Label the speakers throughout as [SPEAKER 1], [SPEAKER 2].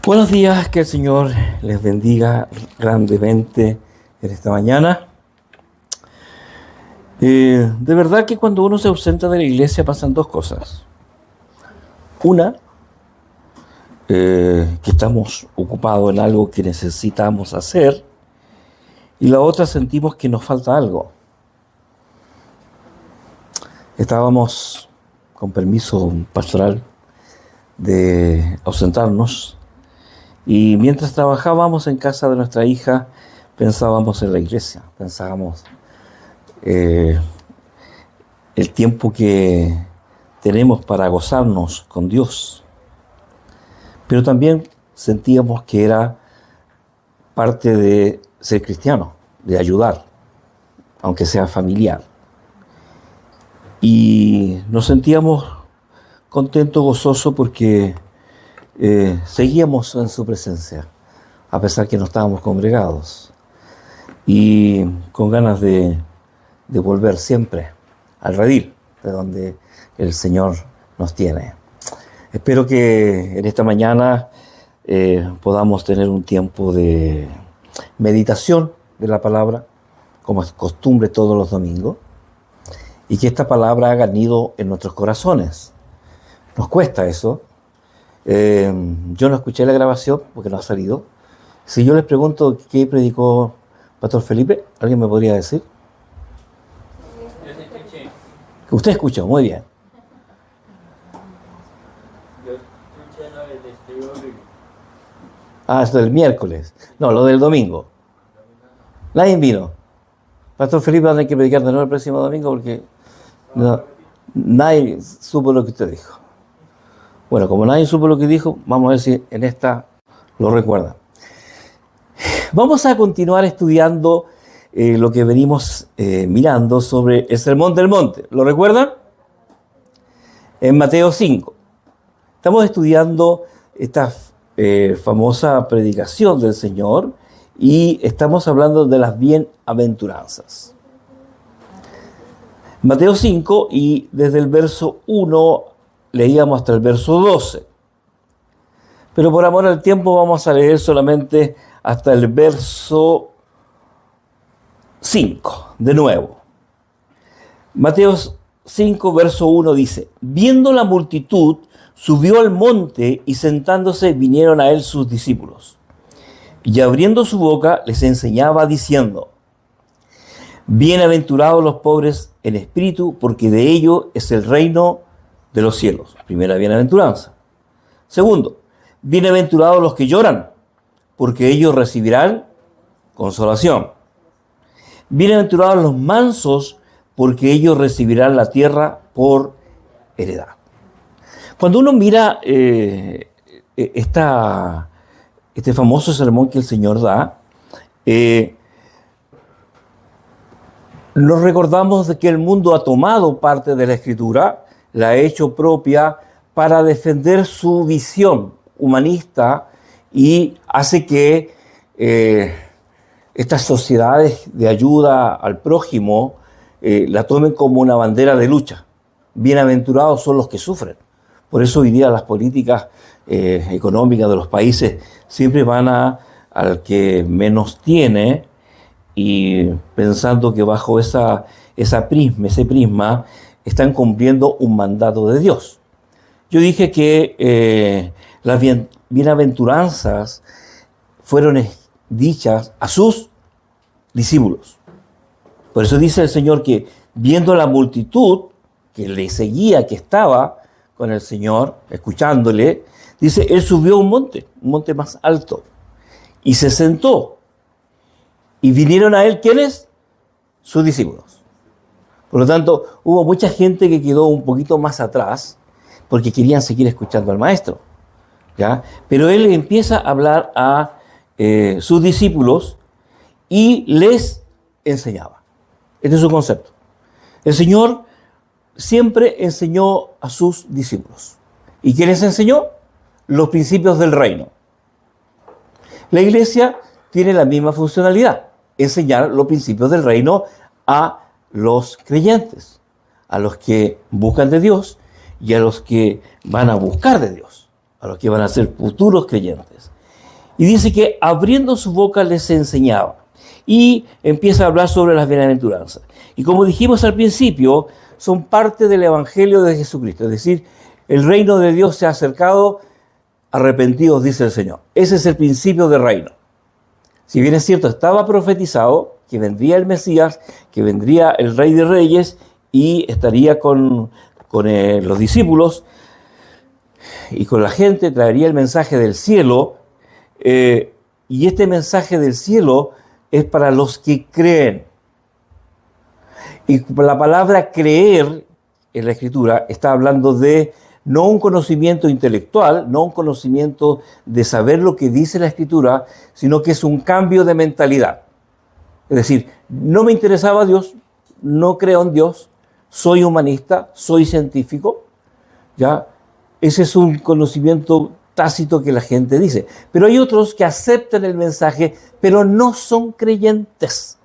[SPEAKER 1] Buenos días, que el Señor les bendiga grandemente en esta mañana. De verdad que cuando uno se ausenta de la iglesia pasan dos cosas. Una, que estamos ocupados en algo que necesitamos hacer, y la otra, sentimos que nos falta algo. Estábamos, con permiso pastoral, de ausentarnos, y mientras trabajábamos en casa de nuestra hija, pensábamos en la iglesia, pensábamos el tiempo que tenemos para gozarnos con Dios. Pero también sentíamos que era parte de ser cristiano, de ayudar, aunque sea familiar. Y nos sentíamos contentos, gozosos, porque seguíamos en su presencia, a pesar que no estábamos congregados, y con ganas de volver siempre al redil de donde el Señor nos tiene. Espero que en esta mañana podamos tener un tiempo de meditación de la palabra, como es costumbre todos los domingos, y que esta palabra haga nido en nuestros corazones. Nos cuesta eso. Yo no escuché la grabación porque no ha salido. Si yo les pregunto qué predicó Pastor Felipe, ¿alguien me podría decir?
[SPEAKER 2] Yo sí escuché.
[SPEAKER 1] Usted escuchó, muy bien.
[SPEAKER 2] Yo escuché lo del testigo bíblico.
[SPEAKER 1] Ah, esto del miércoles. No, lo del domingo. Nadie vino. Pastor Felipe va a tener que predicar de nuevo el próximo domingo porque nadie supo lo que usted dijo. Bueno, como nadie supo lo que dijo, vamos a ver si en esta lo recuerdan. Vamos a continuar estudiando lo que venimos mirando sobre el Sermón del Monte. ¿Lo recuerdan? En Mateo 5. Estamos estudiando esta famosa predicación del Señor y estamos hablando de las bienaventuranzas. Mateo 5, y desde el verso 1 leíamos hasta el verso 12. Pero por amor al tiempo vamos a leer solamente hasta el verso 5, de nuevo. Mateo 5, verso 1 dice: viendo la multitud, subió al monte, y sentándose vinieron a él sus discípulos. Y abriendo su boca les enseñaba diciendo: bienaventurados los pobres en espíritu, porque de ellos es el reino de los cielos. Primera bienaventuranza. Segundo, bienaventurados los que lloran, porque ellos recibirán consolación. Bienaventurados los mansos, porque ellos recibirán la tierra por heredad. Cuando uno mira este famoso sermón que el Señor da, nos recordamos de que el mundo ha tomado parte de la Escritura, la ha hecho propia para defender su visión humanista, y hace que estas sociedades de ayuda al prójimo la tomen como una bandera de lucha. Bienaventurados son los que sufren. Por eso hoy día las políticas económicas de los países siempre van al que menos tiene, y pensando que bajo ese prisma están cumpliendo un mandato de Dios. Yo dije que las bienaventuranzas fueron dichas a sus discípulos. Por eso dice el Señor que, viendo la multitud que le seguía, que estaba con el Señor, escuchándole, dice, él subió a un monte más alto, y se sentó. Y vinieron a él, ¿quiénes? Sus discípulos. Por lo tanto, hubo mucha gente que quedó un poquito más atrás porque querían seguir escuchando al maestro, ¿ya? Pero él empieza a hablar a sus discípulos y les enseñaba. Este es su concepto. El Señor siempre enseñó a sus discípulos. ¿Y qué les enseñó? Los principios del reino. La iglesia tiene la misma funcionalidad: enseñar los principios del reino a los creyentes, a los que buscan de Dios y a los que van a buscar de Dios. a los que van a ser futuros creyentes. Y dice que abriendo su boca les enseñaba. Y empieza a hablar sobre las bienaventuranzas. Y como dijimos al principio, son parte del Evangelio de Jesucristo. Es decir, el reino de Dios se ha acercado, arrepentidos, dice el Señor. Ese es el principio del reino. Si bien es cierto, estaba profetizado que vendría el Mesías, que vendría el Rey de Reyes y estaría con los discípulos y con la gente, traería el mensaje del cielo. Y este mensaje del cielo es para los que creen. Y la palabra creer en la Escritura está hablando de no un conocimiento intelectual, no un conocimiento de saber lo que dice la Escritura, sino que es un cambio de mentalidad. Es decir, no me interesaba Dios, no creo en Dios, soy humanista, soy científico, ¿ya? Ese es un conocimiento tácito que la gente dice. Pero hay otros que aceptan el mensaje, pero no son creyentes,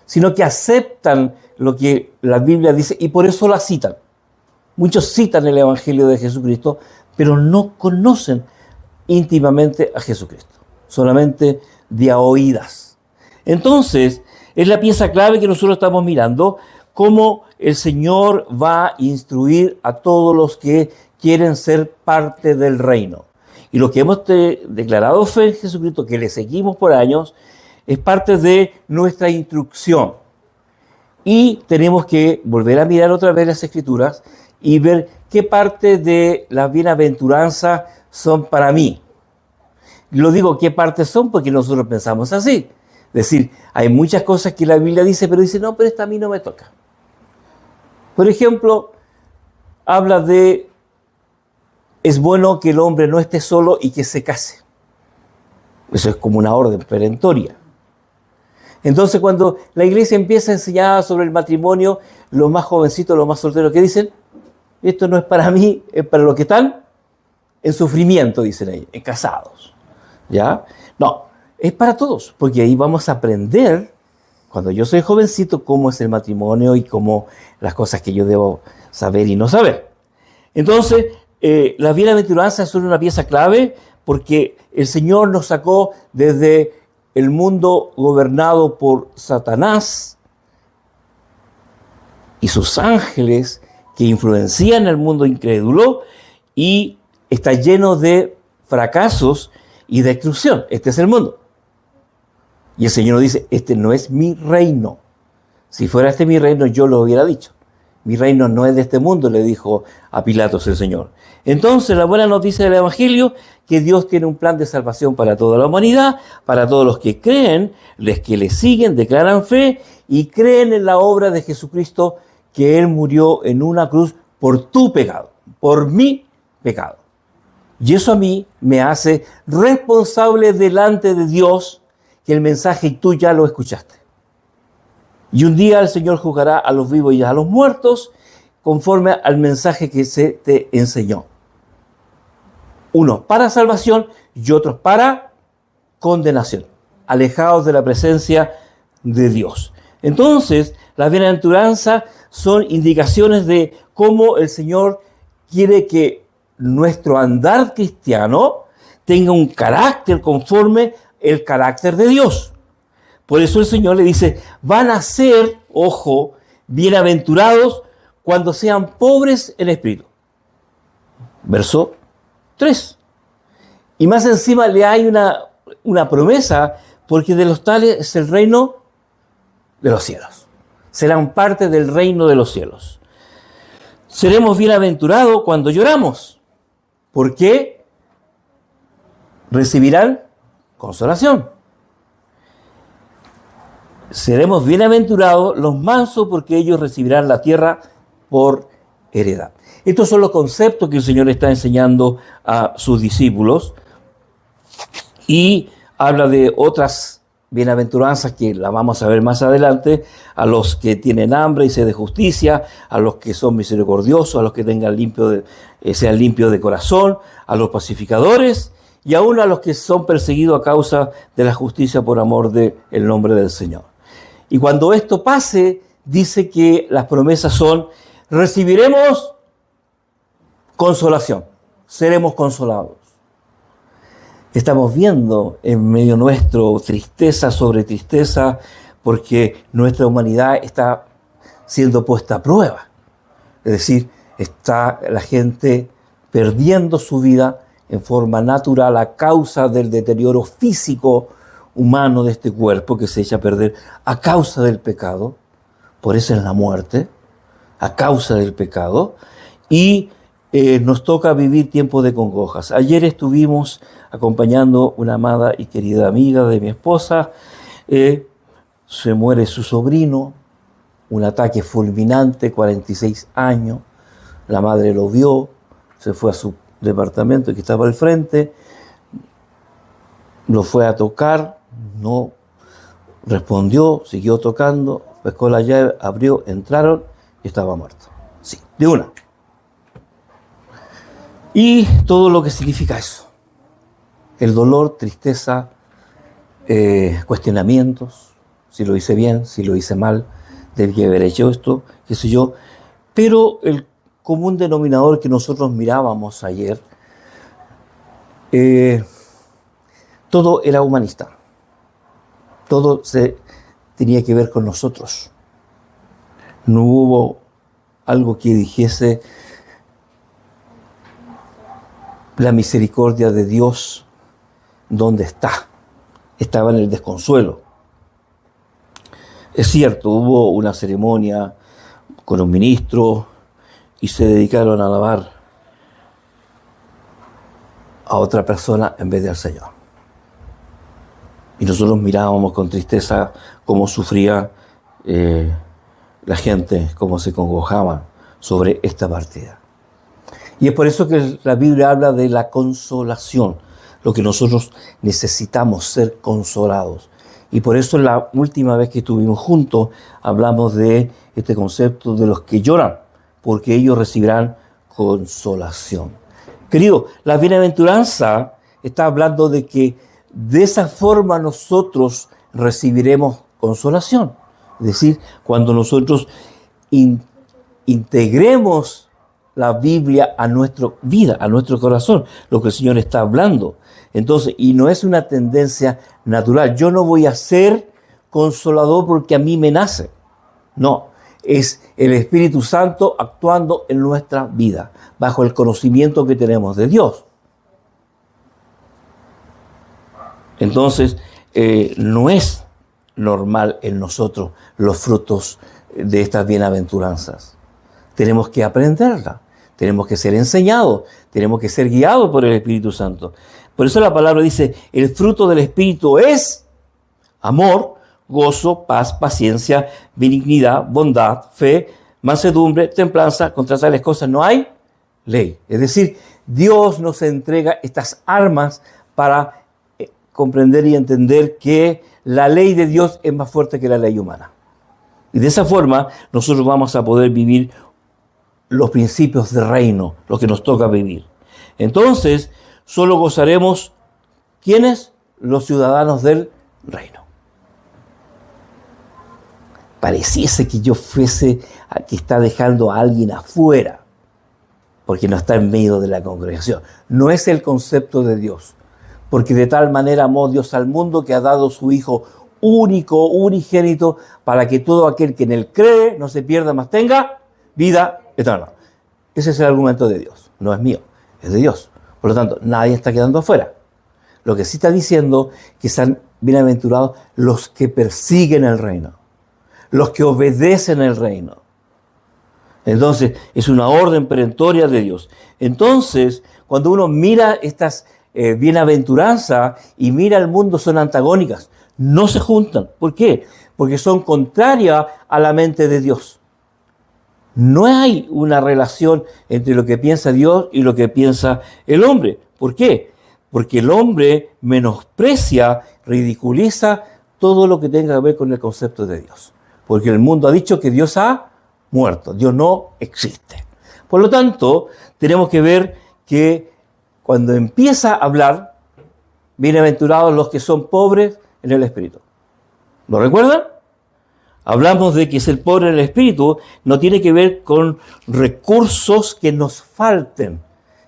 [SPEAKER 1] sino que aceptan lo que la Biblia dice y por eso la citan. Muchos citan el Evangelio de Jesucristo, pero no conocen íntimamente a Jesucristo, solamente de a oídas. Entonces, es la pieza clave que nosotros estamos mirando, cómo el Señor va a instruir a todos los que quieren ser parte del reino. Y lo que hemos declarado fe en Jesucristo, que le seguimos por años, es parte de nuestra instrucción. Y tenemos que volver a mirar otra vez las Escrituras y ver qué parte de las bienaventuranzas son para mí. Lo digo qué partes son porque nosotros pensamos así. Es decir, hay muchas cosas que la Biblia dice, pero dice, no, pero esta a mí no me toca. Por ejemplo, habla de, es bueno que el hombre no esté solo y que se case. Eso es como una orden perentoria. Entonces, cuando la iglesia empieza a enseñar sobre el matrimonio, los más jovencitos, los más solteros, ¿qué dicen? Esto no es para mí, es para los que están en sufrimiento, dicen ellos, en casados. ¿Ya? No, es para todos, porque ahí vamos a aprender, cuando yo soy jovencito, cómo es el matrimonio y cómo las cosas que yo debo saber y no saber. Entonces, las bienaventuranzas son una pieza clave porque el Señor nos sacó desde el mundo gobernado por Satanás y sus ángeles que influencian el mundo incrédulo y está lleno de fracasos y destrucción. Este es el mundo. Y el Señor nos dice, este no es mi reino. Si fuera este mi reino, yo lo hubiera dicho. Mi reino no es de este mundo, le dijo a Pilatos el Señor. Entonces, la buena noticia del Evangelio, que Dios tiene un plan de salvación para toda la humanidad, para todos los que creen, los que le siguen, declaran fe y creen en la obra de Jesucristo, que Él murió en una cruz por tu pecado, por mi pecado. Y eso a mí me hace responsable delante de Dios, que el mensaje tú ya lo escuchaste. Y un día el Señor juzgará a los vivos y a los muertos conforme al mensaje que se te enseñó. Unos para salvación y otros para condenación, alejados de la presencia de Dios. Entonces, las bienaventuranzas son indicaciones de cómo el Señor quiere que nuestro andar cristiano tenga un carácter conforme el carácter de Dios. Por eso el Señor le dice, van a ser, ojo, bienaventurados cuando sean pobres en espíritu. Verso 3. Y más encima le hay una promesa, porque de los tales es el reino de los cielos. Serán parte del reino de los cielos. Seremos bienaventurados cuando lloramos, porque recibirán consolación. Seremos bienaventurados los mansos, porque ellos recibirán la tierra por heredad. Estos son los conceptos que el Señor está enseñando a sus discípulos y habla de otras bienaventuranzas que la vamos a ver más adelante, a los que tienen hambre y sed de justicia, a los que son misericordiosos, a los que tengan sean limpios de corazón, a los pacificadores y aún a los que son perseguidos a causa de la justicia por amor del nombre del Señor. Y cuando esto pase, dice que las promesas son, recibiremos consolación, seremos consolados. Estamos viendo en medio nuestro tristeza sobre tristeza porque nuestra humanidad está siendo puesta a prueba. Es decir, está la gente perdiendo su vida en forma natural a causa del deterioro físico humano de este cuerpo que se echa a perder a causa del pecado. Por eso es la muerte, a causa del pecado. Y nos toca vivir tiempos de congojas. Ayer estuvimos acompañando una amada y querida amiga de mi esposa. Se muere su sobrino, un ataque fulminante, 46 años. La madre lo vio, se fue a su departamento que estaba al frente, lo fue a tocar, no respondió, siguió tocando, pescó la llave, abrió, entraron y estaba muerto. Sí, de una. Y todo lo que significa eso. El dolor, tristeza, cuestionamientos, si lo hice bien, si lo hice mal, debí haber hecho esto, qué sé yo. Pero el común denominador que nosotros mirábamos ayer, todo era humanista. Todo se tenía que ver con nosotros. No hubo algo que dijese la misericordia de Dios, ¿dónde está? Estaba en el desconsuelo. Es cierto, hubo una ceremonia con un ministro y se dedicaron a alabar a otra persona en vez de al Señor. Y nosotros mirábamos con tristeza cómo sufría la gente, cómo se congojaban sobre esta partida. Y es por eso que la Biblia habla de la consolación, lo que nosotros necesitamos, ser consolados. Y por eso la última vez que estuvimos juntos hablamos de este concepto de los que lloran, porque ellos recibirán consolación. Querido, la bienaventuranza está hablando de que de esa forma nosotros recibiremos consolación. Es decir, cuando nosotros integremos la Biblia a nuestra vida, a nuestro corazón, lo que el Señor está hablando. Entonces, y no es una tendencia natural. Yo no voy a ser consolador porque a mí me nace. No, es el Espíritu Santo actuando en nuestra vida, bajo el conocimiento que tenemos de Dios. Entonces, no es normal en nosotros los frutos de estas bienaventuranzas. Tenemos que aprenderla, tenemos que ser enseñados, tenemos que ser guiados por el Espíritu Santo. Por eso la palabra dice, el fruto del Espíritu es amor, gozo, paz, paciencia, benignidad, bondad, fe, mansedumbre, templanza. Contra tales cosas no hay ley. Es decir, Dios nos entrega estas armas para comprender y entender que la ley de Dios es más fuerte que la ley humana. Y de esa forma nosotros vamos a poder vivir los principios del reino, lo que nos toca vivir. Entonces, solo gozaremos, ¿quiénes? Los ciudadanos del reino. Pareciese que yo fuese a que está dejando a alguien afuera, porque no está en medio de la congregación. No es el concepto de Dios, porque de tal manera amó Dios al mundo que ha dado su Hijo único, unigénito, para que todo aquel que en él cree no se pierda, mas tenga vida eterna. Ese es el argumento de Dios, no es mío, es de Dios. Por lo tanto, nadie está quedando afuera. Lo que sí está diciendo que están bienaventurados los que persiguen el reino, los que obedecen el reino. Entonces, es una orden perentoria de Dios. Entonces, cuando uno mira estas bienaventuranzas y mira el mundo, son antagónicas, no se juntan. ¿Por qué? Porque son contrarias a la mente de Dios. No hay una relación entre lo que piensa Dios y lo que piensa el hombre. ¿Por qué? Porque el hombre menosprecia, ridiculiza todo lo que tenga que ver con el concepto de Dios. Porque el mundo ha dicho que Dios ha muerto, Dios no existe. Por lo tanto, tenemos que ver que cuando empieza a hablar, bienaventurados los que son pobres en el espíritu. ¿Lo recuerdan? Hablamos de que ser pobre en el espíritu no tiene que ver con recursos que nos falten,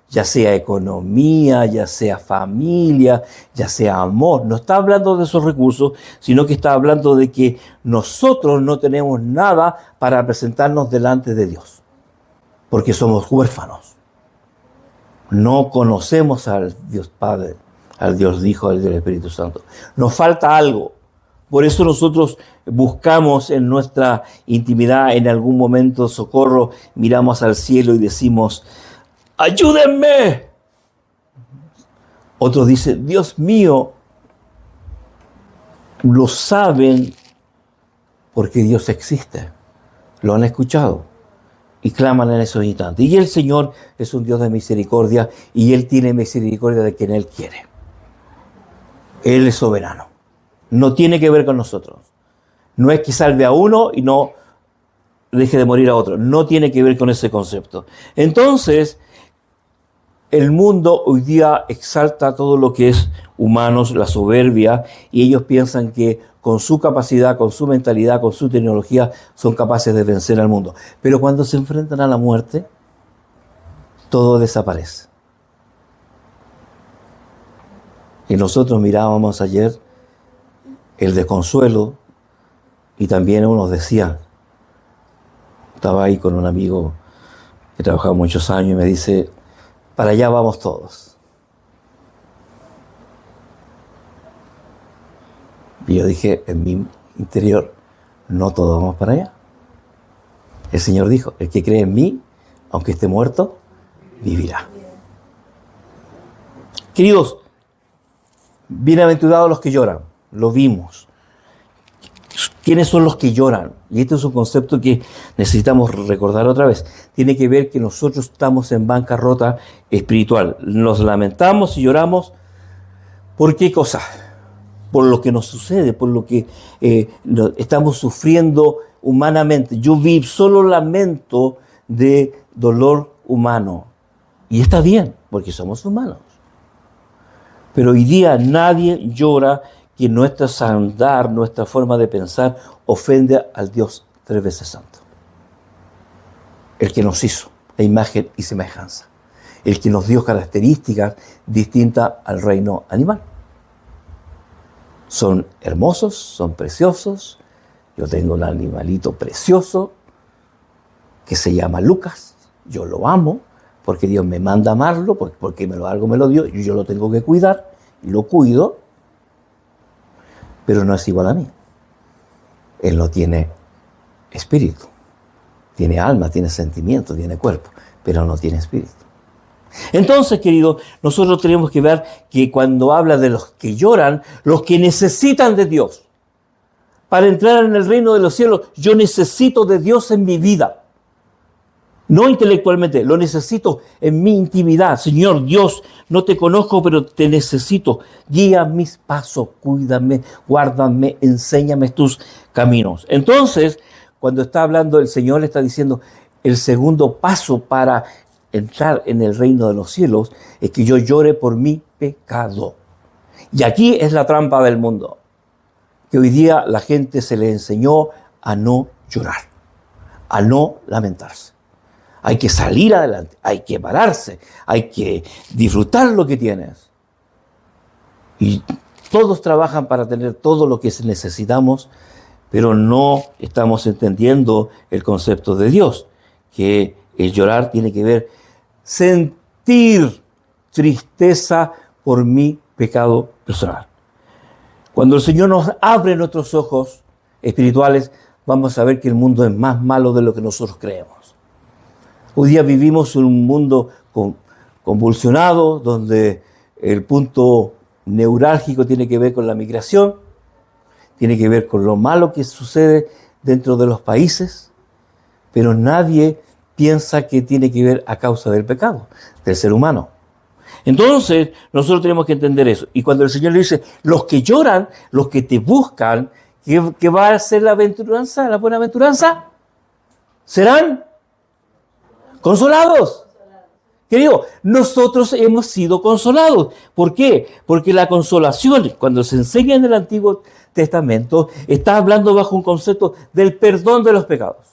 [SPEAKER 1] ya sea economía, ya sea familia, ya sea amor. No está hablando de esos recursos, sino que está hablando de que nosotros no tenemos nada para presentarnos delante de Dios, porque somos huérfanos. No conocemos al Dios Padre, al Dios Hijo, al Dios Espíritu Santo. Nos falta algo. Por eso nosotros buscamos en nuestra intimidad, en algún momento socorro, miramos al cielo y decimos, ¡ayúdenme! Otros dicen, Dios mío, lo saben porque Dios existe. Lo han escuchado y claman en esos instantes. Y el Señor es un Dios de misericordia y Él tiene misericordia de quien Él quiere. Él es soberano. No tiene que ver con nosotros. No es que salve a uno y no deje de morir a otro. No tiene que ver con ese concepto. Entonces, el mundo hoy día exalta todo lo que es humanos, la soberbia, y ellos piensan que con su capacidad, con su mentalidad, con su tecnología, son capaces de vencer al mundo. Pero cuando se enfrentan a la muerte, todo desaparece. Y nosotros mirábamos ayer el desconsuelo, y también unos decían, estaba ahí con un amigo que trabajaba muchos años y me dice, para allá vamos todos. Y yo dije en mi interior, no todos vamos para allá. El Señor dijo, el que cree en mí, aunque esté muerto, vivirá. Queridos, bienaventurados los que lloran, lo vimos. ¿Quiénes son los que lloran? Y este es un concepto que necesitamos recordar otra vez. Tiene que ver que nosotros estamos en bancarrota espiritual. Nos lamentamos y lloramos. ¿Por qué cosa? Por lo que nos sucede, por lo que estamos sufriendo humanamente. Yo vi solo lamento de dolor humano. Y está bien, porque somos humanos. Pero hoy día nadie llora que nuestro andar, nuestra forma de pensar, ofende al Dios 3 veces santo. El que nos hizo a imagen y semejanza. El que nos dio características distintas al reino animal. Son hermosos, son preciosos. Yo tengo un animalito precioso que se llama Lucas. Yo lo amo porque Dios me manda amarlo, porque algo me lo dio y yo lo tengo que cuidar y lo cuido. Pero no es igual a mí. Él no tiene espíritu. Tiene alma, tiene sentimiento, tiene cuerpo, pero no tiene espíritu. Entonces, querido, nosotros tenemos que ver que cuando habla de los que lloran, los que necesitan de Dios, para entrar en el reino de los cielos, yo necesito de Dios en mi vida. No intelectualmente, lo necesito en mi intimidad. Señor Dios, no te conozco, pero te necesito. Guía mis pasos, cuídame, guárdame, enséñame tus caminos. Entonces, cuando está hablando el Señor, está diciendo, el segundo paso para entrar en el reino de los cielos es que yo llore por mi pecado. Y aquí es la trampa del mundo, que hoy día la gente se le enseñó a no llorar, a no lamentarse. Hay que salir adelante, hay que pararse, hay que disfrutar lo que tienes. Y todos trabajan para tener todo lo que necesitamos, pero no estamos entendiendo el concepto de Dios, que el llorar tiene que ver sentir tristeza por mi pecado personal. Cuando el Señor nos abre nuestros ojos espirituales, vamos a ver que el mundo es más malo de lo que nosotros creemos. Hoy día vivimos en un mundo convulsionado, donde el punto neurálgico tiene que ver con la migración, tiene que ver con lo malo que sucede dentro de los países, pero nadie piensa que tiene que ver a causa del pecado, del ser humano. Entonces, nosotros tenemos que entender eso. Y cuando el Señor le dice, los que lloran, los que te buscan, ¿qué va a ser la aventuranza, la buenaventuranza? Serán consolados. Querido, nosotros hemos sido consolados. ¿Por qué? Porque la consolación, cuando se enseña en el Antiguo Testamento, está hablando bajo un concepto del perdón de los pecados.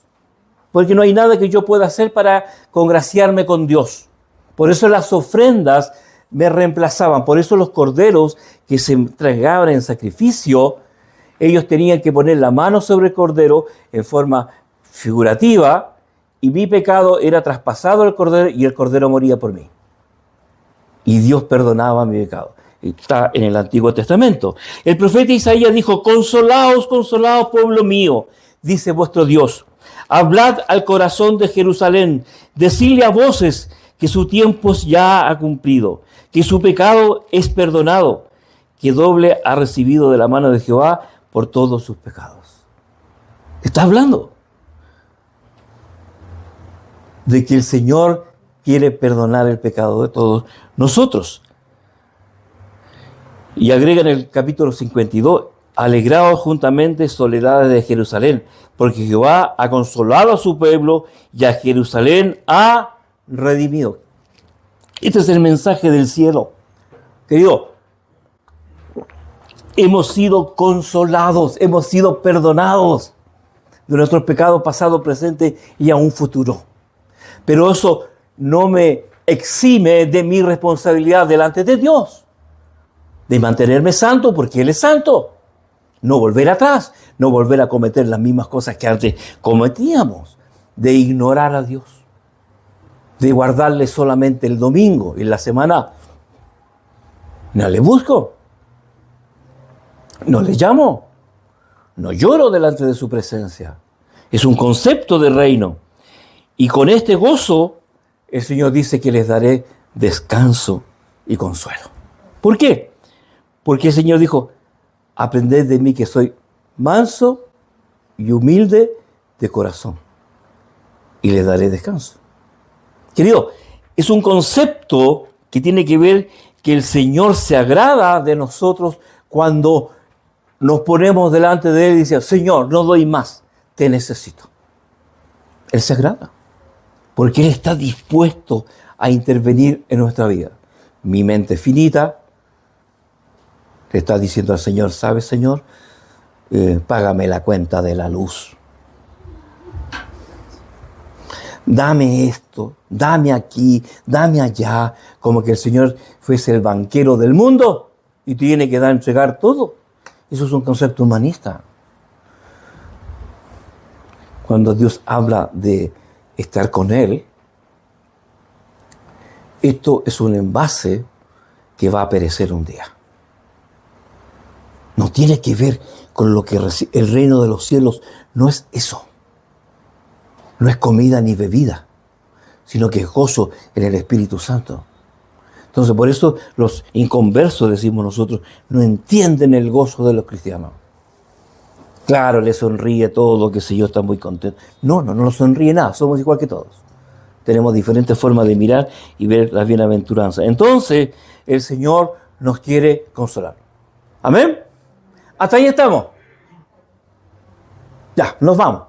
[SPEAKER 1] Porque no hay nada que yo pueda hacer para congraciarme con Dios. Por eso las ofrendas me reemplazaban. Por eso los corderos que se entregaban en sacrificio, ellos tenían que poner la mano sobre el cordero en forma figurativa, y mi pecado era traspasado al cordero y el cordero moría por mí. Y Dios perdonaba mi pecado. Está en el Antiguo Testamento. El profeta Isaías dijo: consolaos, consolaos, pueblo mío, dice vuestro Dios. Hablad al corazón de Jerusalén, decidle a voces que su tiempo ya ha cumplido, que su pecado es perdonado, que doble ha recibido de la mano de Jehová por todos sus pecados. Está hablando de que el Señor quiere perdonar el pecado de todos nosotros. Y agrega en el capítulo 52, alegraos juntamente, soledades de Jerusalén, porque Jehová ha consolado a su pueblo y a Jerusalén ha redimido. Este es el mensaje del cielo. Querido, hemos sido consolados, hemos sido perdonados de nuestros pecados pasado, presente y aún futuro. Pero eso no me exime de mi responsabilidad delante de Dios, de mantenerme santo porque Él es santo. No volver atrás, no volver a cometer las mismas cosas que antes cometíamos, de ignorar a Dios, de guardarle solamente el domingo y en la semana no le busco, no le llamo, no lloro delante de su presencia. Es un concepto de reino. Y con este gozo, el Señor dice que les daré descanso y consuelo. ¿Por qué? Porque el Señor dijo: aprended de mí que soy manso y humilde de corazón, y les daré descanso. Querido, es un concepto que tiene que ver que el Señor se agrada de nosotros cuando nos ponemos delante de Él y dice: Señor, no doy más, te necesito. Él se agrada, porque Él está dispuesto a intervenir en nuestra vida. Mi mente finita le está diciendo al Señor: ¿sabes, Señor? Págame la cuenta de la luz. Dame esto, dame aquí, dame allá, como que el Señor fuese el banquero del mundo y tiene que entregar todo. Eso es un concepto humanista. Cuando Dios habla de estar con Él, esto es un envase que va a perecer un día. No tiene que ver con lo que el reino de los cielos. No es eso. No es comida ni bebida, sino que es gozo en el Espíritu Santo. Entonces, por eso los inconversos, decimos nosotros, no entienden el gozo de los cristianos. Claro, le sonríe todo, qué sé yo, está muy contento. No nos sonríe nada, somos igual que todos. Tenemos diferentes formas de mirar y ver las bienaventuranzas. Entonces, el Señor nos quiere consolar. ¿Amén? Hasta ahí estamos. Ya, nos vamos.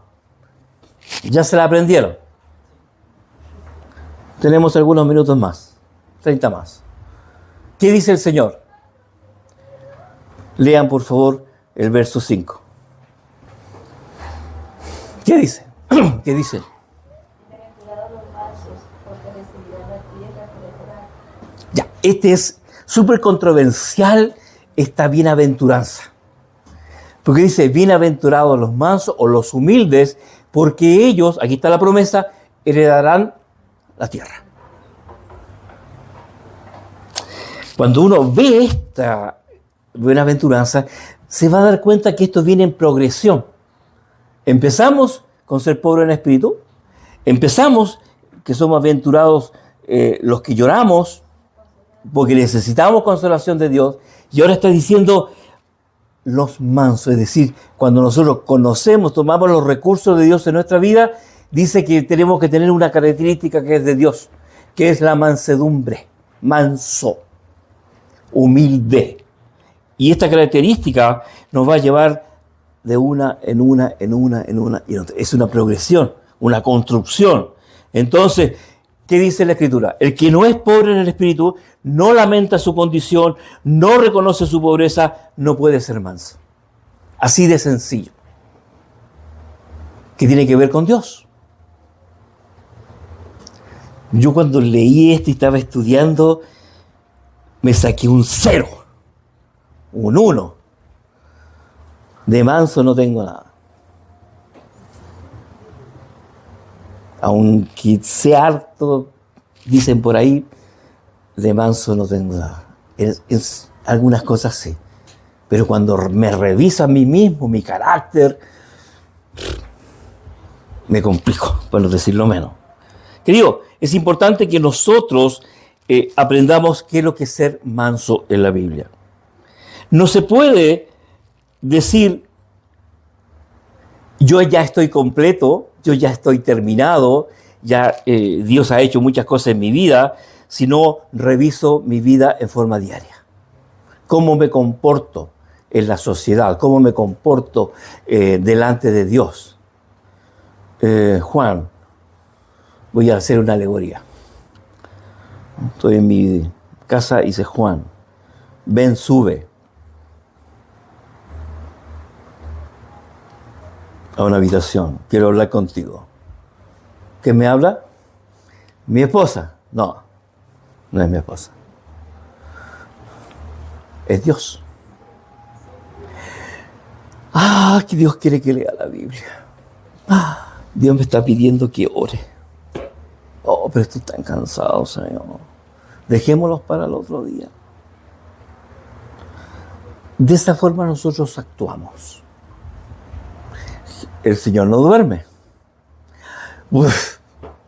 [SPEAKER 1] Ya se la aprendieron. Tenemos algunos minutos más. 30 más. ¿Qué dice el Señor? Lean, por favor, el verso 5. ¿Qué dice? ¿Qué dice? Ya, este es súper controversial, esta bienaventuranza. Porque dice: bienaventurados los mansos o los humildes, porque ellos, aquí está la promesa, heredarán la tierra. Cuando uno ve esta bienaventuranza, se va a dar cuenta que esto viene en progresión. Empezamos con ser pobres en espíritu, empezamos que somos aventurados los que lloramos, porque necesitamos consolación de Dios, y ahora está diciendo los mansos, es decir, cuando nosotros conocemos, tomamos los recursos de Dios en nuestra vida, dice que tenemos que tener una característica que es de Dios, que es la mansedumbre, manso, humilde. Y esta característica nos va a llevar de una en una. Es una progresión, una construcción. Entonces, ¿qué dice la Escritura? El que no es pobre en el espíritu, no lamenta su condición, no reconoce su pobreza, no puede ser manso. Así de sencillo. ¿Qué tiene que ver con Dios? Yo cuando leí esto y estaba estudiando, me saqué un 0, un 1. De manso no tengo nada. Aunque sea harto, dicen por ahí, de manso no tengo nada. Algunas cosas sí. Pero cuando me reviso a mí mismo, mi carácter, me complico, por no decirlo menos. Querido, es importante que nosotros aprendamos qué es lo que es ser manso en la Biblia. No se puede decir, yo ya estoy completo, yo ya estoy terminado, ya Dios ha hecho muchas cosas en mi vida, sino reviso mi vida en forma diaria. ¿Cómo me comporto en la sociedad? ¿Cómo me comporto delante de Dios? Juan, voy a hacer una alegoría. Estoy en mi casa y dice Juan, ven, sube a una habitación, quiero hablar contigo. ¿Qué me habla? ¿Mi esposa? No, no es mi esposa. Es Dios. Que Dios quiere que lea la Biblia. Dios me está pidiendo que ore. Pero estoy tan cansado, Señor. Dejémoslos para el otro día. De esa forma nosotros actuamos. El Señor no duerme.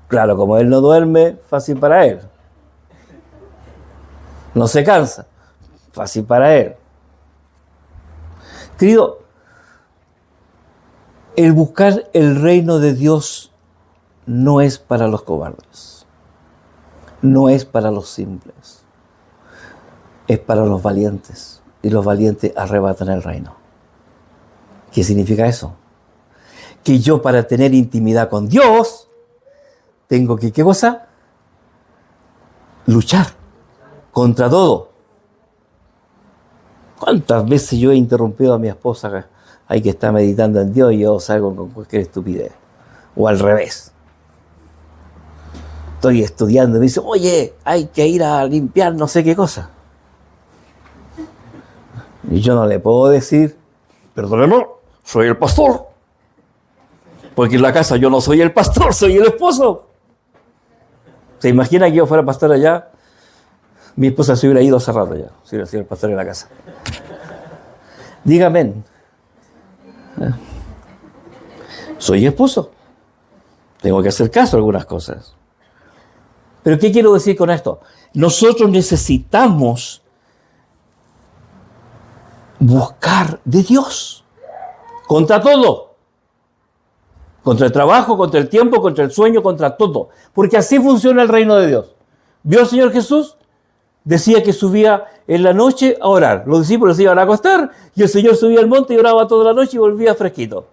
[SPEAKER 1] Claro, como Él no duerme, fácil para Él. No se cansa, fácil para Él. Querido, el buscar el reino de Dios no es para los cobardes, no es para los simples, es para los valientes, y los valientes arrebatan el reino. ¿Qué significa eso? Que yo, para tener intimidad con Dios, tengo que, ¿qué cosa? Luchar contra todo. ¿Cuántas veces yo he interrumpido a mi esposa ahí que está meditando en Dios y yo salgo con cualquier estupidez? O al revés. Estoy estudiando y me dice, oye, hay que ir a limpiar no sé qué cosa. Y yo no le puedo decir, perdóneme, soy el pastor. Porque en la casa yo no soy el pastor, soy el esposo. ¿Se imagina que yo fuera pastor allá? Mi esposa se hubiera ido hace rato ya, si hubiera sido el pastor en la casa. Dígame. Soy esposo. Tengo que hacer caso a algunas cosas. Pero ¿qué quiero decir con esto? Nosotros necesitamos buscar de Dios. Contra todo. Contra el trabajo, contra el tiempo, contra el sueño, contra todo. Porque así funciona el reino de Dios. ¿Vio el Señor Jesús? Decía que subía en la noche a orar. Los discípulos se iban a acostar y el Señor subía al monte y oraba toda la noche y volvía fresquito.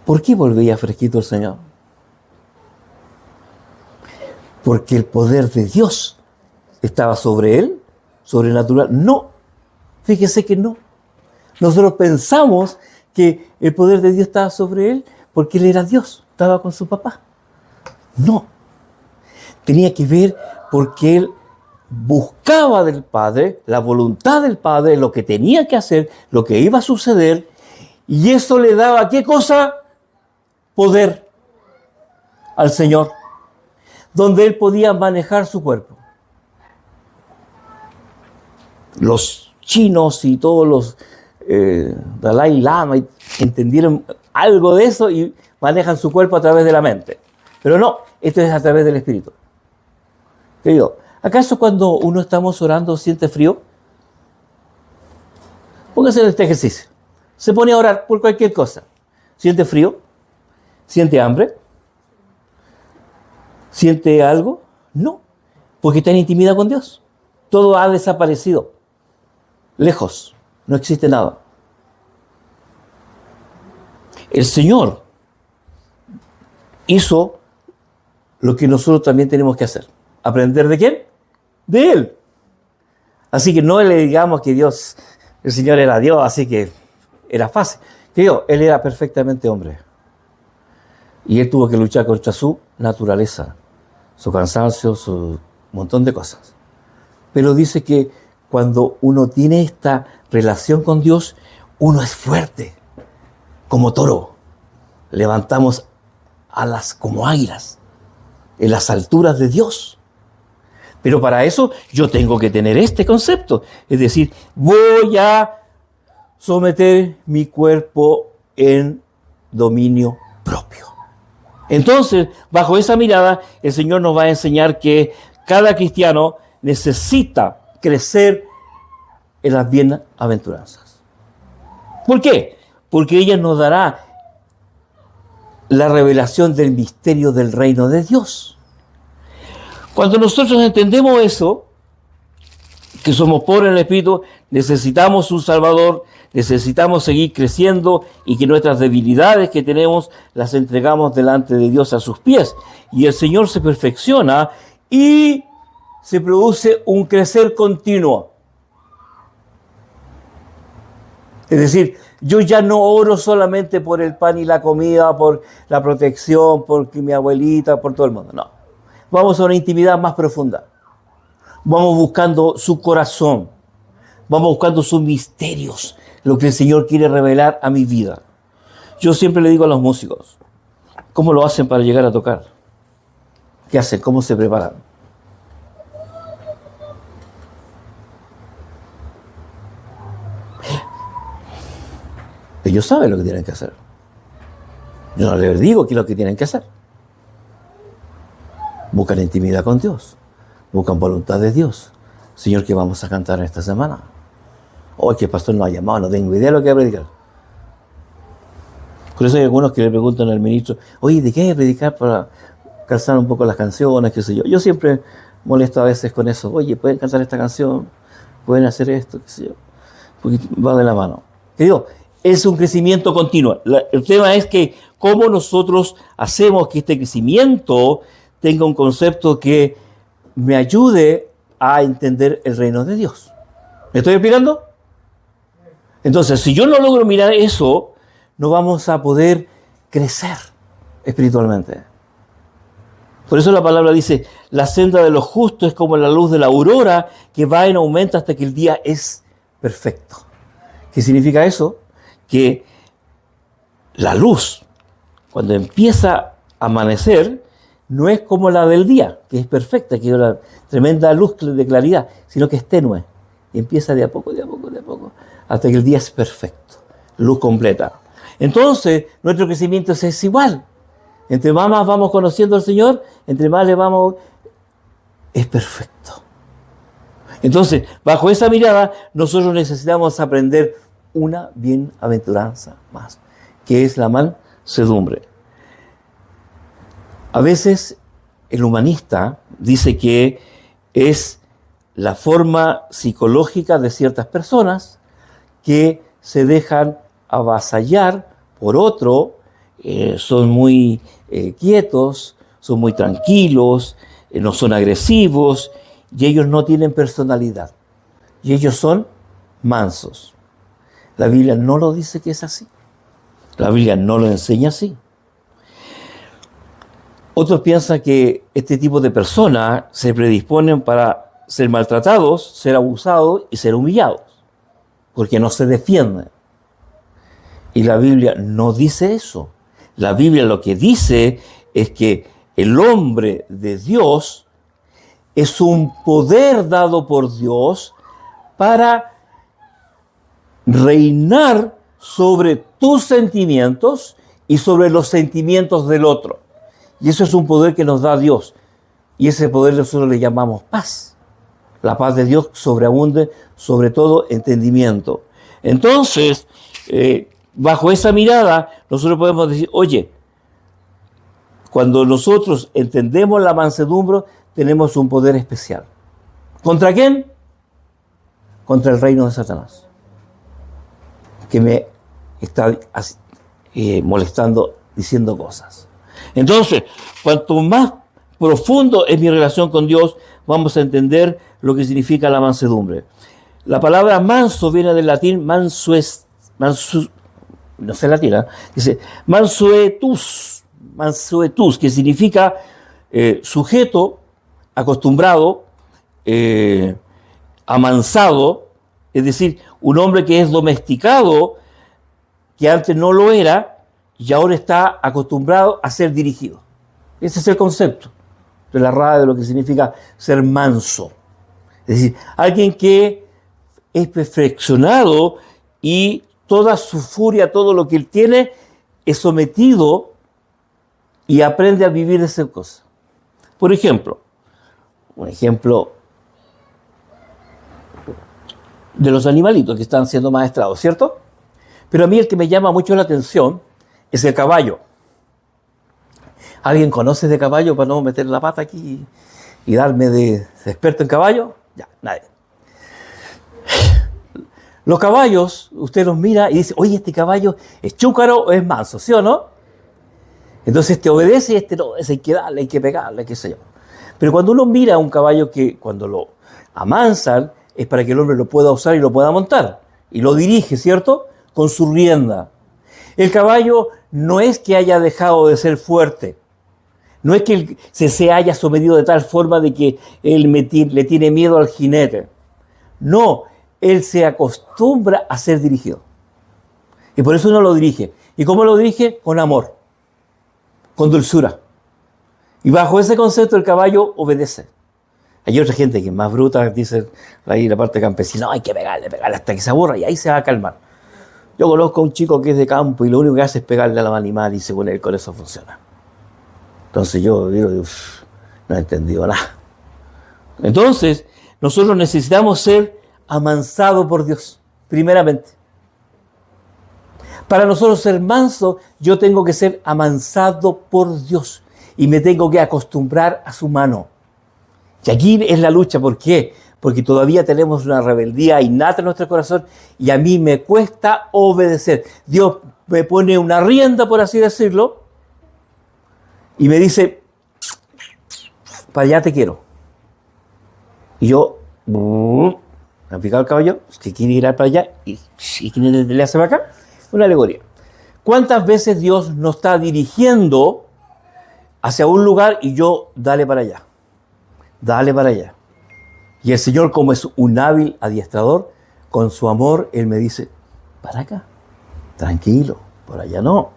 [SPEAKER 1] ¿Por qué volvía fresquito el Señor? Porque el poder de Dios estaba sobre él, sobrenatural. No, fíjese que no. Nosotros pensamos que el poder de Dios estaba sobre él porque él era Dios, estaba con su papá. No, tenía que ver porque él buscaba del Padre, la voluntad del Padre, lo que tenía que hacer, lo que iba a suceder, y eso le daba, ¿qué cosa? Poder al Señor, donde él podía manejar su cuerpo. Los chinos y todos los Dalai Lama entendieron algo de eso y manejan su cuerpo a través de la mente. Pero no, esto es a través del Espíritu. Querido, ¿acaso cuando uno estamos orando siente frío? Póngase en este ejercicio. Se pone a orar por cualquier cosa. ¿Siente frío? ¿Siente hambre? ¿Siente algo? No, porque está en intimidad con Dios. Todo ha desaparecido. Lejos, no existe nada. El Señor hizo lo que nosotros también tenemos que hacer. ¿Aprender de quién? De Él. Así que no le digamos que Dios, el Señor era Dios, así que era fácil. Digo, Él era perfectamente hombre. Y él tuvo que luchar contra su naturaleza, su cansancio, su montón de cosas. Pero dice que cuando uno tiene esta relación con Dios, uno es fuerte, como toro. Levantamos alas como águilas en las alturas de Dios. Pero para eso yo tengo que tener este concepto. Es decir, voy a someter mi cuerpo en dominio propio. Entonces, bajo esa mirada, el Señor nos va a enseñar que cada cristiano necesita crecer en las bienaventuranzas. ¿Por qué? Porque ella nos dará la revelación del misterio del reino de Dios. Cuando nosotros entendemos eso, que somos pobres en el espíritu, necesitamos un Salvador, necesitamos seguir creciendo y que nuestras debilidades que tenemos las entregamos delante de Dios a sus pies. Y el Señor se perfecciona y se produce un crecer continuo. Es decir, yo ya no oro solamente por el pan y la comida, por la protección, por mi abuelita, por todo el mundo. No. Vamos a una intimidad más profunda. Vamos buscando su corazón. Vamos buscando sus misterios, lo que el Señor quiere revelar a mi vida. Yo siempre le digo a los músicos, ¿cómo lo hacen para llegar a tocar? ¿Qué hacen? ¿Cómo se preparan? Ellos saben lo que tienen que hacer. Yo no les digo qué es lo que tienen que hacer. Buscan intimidad con Dios. Buscan voluntad de Dios. Señor, ¿qué vamos a cantar esta semana? Hoy que el pastor nos ha llamado, no tengo idea de lo que va a predicar. Por eso hay algunos que le preguntan al ministro, oye, ¿de qué hay que predicar para calzar un poco las canciones, qué sé yo? Yo siempre molesto a veces con eso. Oye, ¿pueden cantar esta canción? ¿Pueden hacer esto? ¿Qué sé yo? Porque va de la mano. Querido, es un crecimiento continuo. El tema es que cómo nosotros hacemos que este crecimiento tenga un concepto que me ayude a entender el reino de Dios. ¿Me estoy explicando? Entonces, si yo no logro mirar eso, no vamos a poder crecer espiritualmente. Por eso la palabra dice, la senda de los justos es como la luz de la aurora que va en aumento hasta que el día es perfecto. ¿Qué significa eso? Que la luz, cuando empieza a amanecer, no es como la del día, que es perfecta, que es una tremenda luz de claridad, sino que es tenue. Y empieza de a poco, hasta que el día es perfecto, luz completa. Entonces, nuestro crecimiento es igual. Entre más vamos conociendo al Señor, entre más le vamos... Es perfecto. Entonces, bajo esa mirada, nosotros necesitamos aprender una bienaventuranza más, que es la mansedumbre. A veces el humanista dice que es la forma psicológica de ciertas personas que se dejan avasallar por otro, son muy quietos, son muy tranquilos, no son agresivos y ellos no tienen personalidad y ellos son mansos. La Biblia no lo dice que es así. La Biblia no lo enseña así. Otros piensan que este tipo de personas se predisponen para ser maltratados, ser abusados y ser humillados, porque no se defienden. Y la Biblia no dice eso. La Biblia lo que dice es que el hombre de Dios es un poder dado por Dios para reinar sobre tus sentimientos y sobre los sentimientos del otro. Y eso es un poder que nos da Dios. Y ese poder nosotros le llamamos paz. La paz de Dios sobreabunde sobre todo entendimiento. Entonces, bajo esa mirada, nosotros podemos decir, oye, cuando nosotros entendemos la mansedumbre, tenemos un poder especial. ¿Contra quién? Contra el reino de Satanás, que me está molestando, diciendo cosas. Entonces, cuanto más profundo es mi relación con Dios, vamos a entender lo que significa la mansedumbre. La palabra manso viene del latín mansues, no sé latina, dice mansuetus, mansuetus, que significa sujeto, acostumbrado, amansado, es decir, un hombre que es domesticado, que antes no lo era, y ahora está acostumbrado a ser dirigido. Ese es el concepto de la RAE, de lo que significa ser manso. Es decir, alguien que es perfeccionado y toda su furia, todo lo que él tiene, es sometido y aprende a vivir de esas cosas. Por ejemplo, un ejemplo de los animalitos que están siendo maestrados, ¿cierto? Pero a mí el que me llama mucho la atención es el caballo. ¿Alguien conoce de caballo para no meter la pata aquí y darme de experto en caballo? Ya, nadie. Los caballos, usted los mira y dice, oye, este caballo es chúcaro o es manso, ¿sí o no? Entonces te obedece y este no, ese hay que darle, hay que pegarle, qué sé yo. Pero cuando uno mira a un caballo que cuando lo amansan es para que el hombre lo pueda usar y lo pueda montar. Y lo dirige, ¿cierto? Con su rienda. El caballo no es que haya dejado de ser fuerte. No es que él se haya sometido de tal forma de que él le tiene miedo al jinete. No, él se acostumbra a ser dirigido. Y por eso uno lo dirige. ¿Y cómo lo dirige? Con amor, con dulzura. Y bajo ese concepto el caballo obedece. Hay otra gente que es más bruta, dice ahí la parte campesina, no, hay que pegarle hasta que se aburra y ahí se va a calmar. Yo conozco a un chico que es de campo y lo único que hace es pegarle al animal y según él con eso funciona. Entonces yo digo, no he entendido nada. Entonces, nosotros necesitamos ser amansados por Dios, primeramente. Para nosotros ser manso, yo tengo que ser amansado por Dios y me tengo que acostumbrar a su mano. Y aquí es la lucha, ¿por qué? Porque todavía tenemos una rebeldía innata en nuestro corazón y a mí me cuesta obedecer. Dios me pone una rienda, por así decirlo, y me dice, para allá te quiero. Y yo, me han picado el caballo, que quiere ir para allá, y ¿quién le hace para acá? Una alegoría. ¿Cuántas veces Dios nos está dirigiendo hacia un lugar y yo, dale para allá? Dale para allá. Y el Señor, como es un hábil adiestrador, con su amor, Él me dice, para acá, tranquilo, por allá no,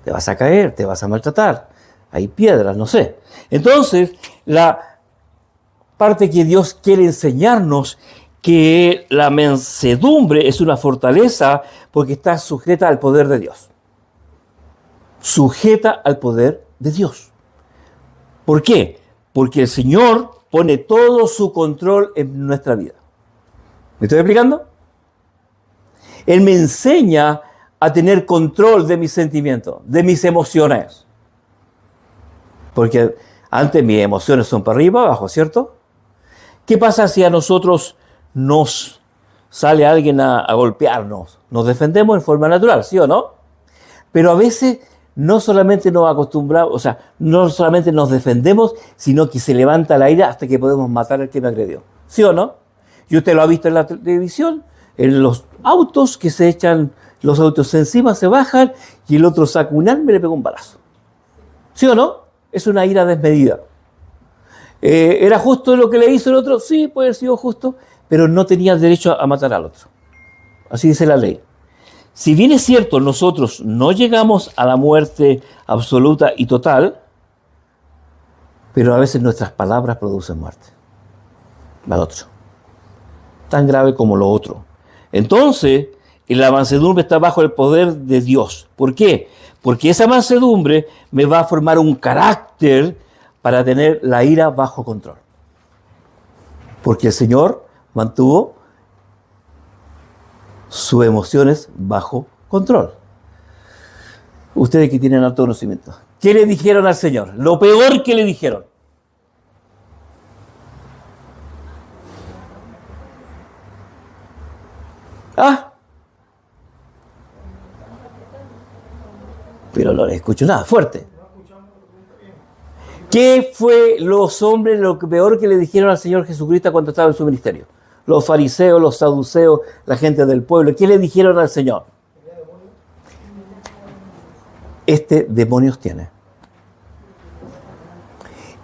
[SPEAKER 1] te vas a caer, te vas a maltratar, hay piedras, no sé. Entonces, la parte que Dios quiere enseñarnos, que la mansedumbre es una fortaleza porque está sujeta al poder de Dios. Sujeta al poder de Dios. ¿Por qué? Porque el Señor pone todo su control en nuestra vida. ¿Me estoy explicando? Él me enseña a tener control de mis sentimientos, de mis emociones. Porque antes mis emociones son para arriba, abajo, ¿cierto? ¿Qué pasa si a nosotros nos sale alguien a golpearnos? Nos defendemos en forma natural, ¿sí o no? Pero a veces no solamente nos acostumbramos, o sea, no solamente nos defendemos, sino que se levanta la ira hasta que podemos matar al que me agredió. ¿Sí o no? Y usted lo ha visto en la televisión, en los autos que se echan los autos encima, se bajan y el otro saca un arma y le pega un balazo. ¿Sí o no? Es una ira desmedida. ¿Era justo lo que le hizo el otro? Sí, puede haber sido justo, pero no tenía derecho a matar al otro. Así dice la ley. Si bien es cierto, nosotros no llegamos a la muerte absoluta y total, pero a veces nuestras palabras producen muerte. Al otro. Tan grave como lo otro. Entonces, la mansedumbre está bajo el poder de Dios. ¿Por qué? Porque esa mansedumbre me va a formar un carácter para tener la ira bajo control. Porque el Señor mantuvo sus emociones bajo control. Ustedes que tienen alto conocimiento, ¿qué le dijeron al Señor? Lo peor que le dijeron. Pero no le escucho nada, fuerte. ¿Qué fue los hombres lo peor que le dijeron al Señor Jesucristo cuando estaba en su ministerio? Los fariseos, los saduceos, la gente del pueblo. ¿Qué le dijeron al Señor? Este demonios tiene.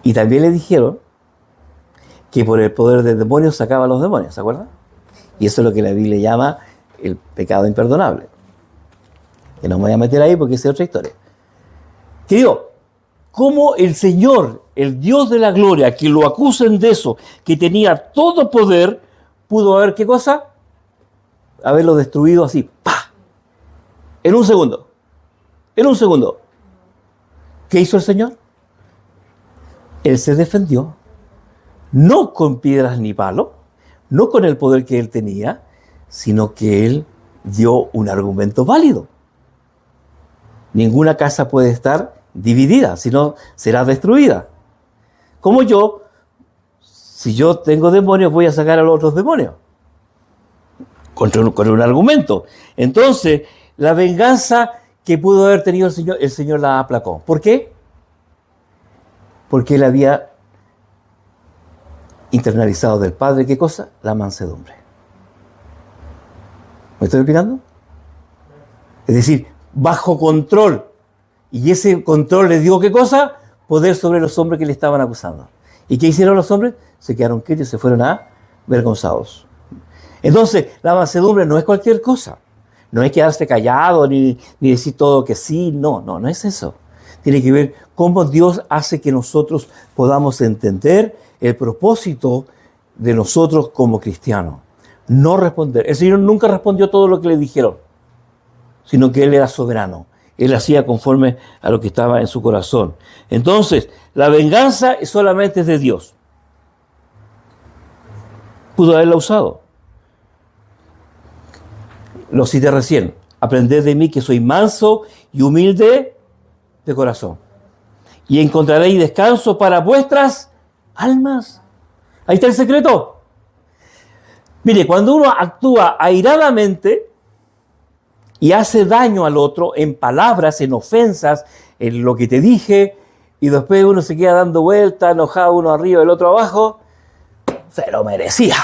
[SPEAKER 1] Y también le dijeron que por el poder del demonio sacaba a los demonios, ¿se acuerdan? Y eso es lo que la Biblia llama el pecado imperdonable. Que no me voy a meter ahí porque esa es otra historia. Querido, ¿cómo el Señor, el Dios de la gloria, que lo acusen de eso, que tenía todo poder, pudo haber, ¿qué cosa? Haberlo destruido así, ¡pah! En un segundo. En un segundo. ¿Qué hizo el Señor? Él se defendió, no con piedras ni palos, no con el poder que él tenía, sino que él dio un argumento válido. Ninguna casa puede estar dividida, sino será destruida. Como yo, si yo tengo demonios, voy a sacar a los otros demonios. Con un argumento. Entonces, la venganza que pudo haber tenido el Señor la aplacó. ¿Por qué? Porque él había internalizado del Padre, ¿qué cosa? La mansedumbre. ¿Me estoy explicando? Es decir, bajo control. Y ese control le dio, ¿qué cosa? Poder sobre los hombres que le estaban acusando. ¿Y qué hicieron los hombres? Se quedaron quietos y se fueron avergonzados. Entonces, la mansedumbre no es cualquier cosa. No es quedarse callado ni decir todo que sí. No es eso. Tiene que ver cómo Dios hace que nosotros podamos entender el propósito de nosotros como cristianos. No responder. El Señor nunca respondió todo lo que le dijeron, sino que Él era soberano. Él hacía conforme a lo que estaba en su corazón. Entonces, la venganza solamente es de Dios. Pudo haberla usado. Lo cité recién. Aprended de mí que soy manso y humilde de corazón. Y encontraréis descanso para vuestras almas. Ahí está el secreto. Mire, cuando uno actúa airadamente y hace daño al otro en palabras, en ofensas, en lo que te dije, y después uno se queda dando vueltas, enojado uno arriba, el otro abajo, se lo merecía.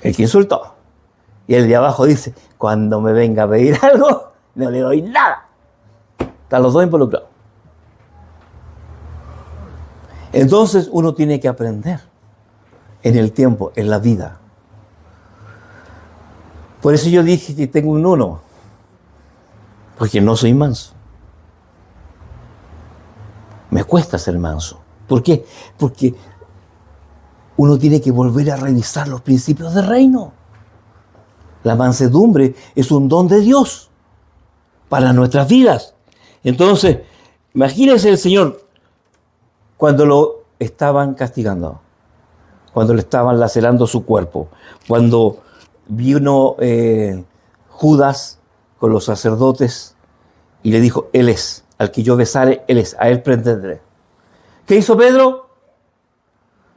[SPEAKER 1] El que insultó. Y el de abajo dice, cuando me venga a pedir algo, no le doy nada. Están los dos involucrados. Entonces uno tiene que aprender en el tiempo, en la vida. Por eso yo dije que tengo un 1, porque no soy manso. Me cuesta ser manso. ¿Por qué? Porque uno tiene que volver a revisar los principios del reino. La mansedumbre es un don de Dios para nuestras vidas. Entonces, imagínense el Señor cuando lo estaban castigando, cuando le estaban lacerando su cuerpo, cuando vino Judas con los sacerdotes y le dijo, Él es, al que yo besare, Él es, a Él prenderé. ¿Qué hizo Pedro?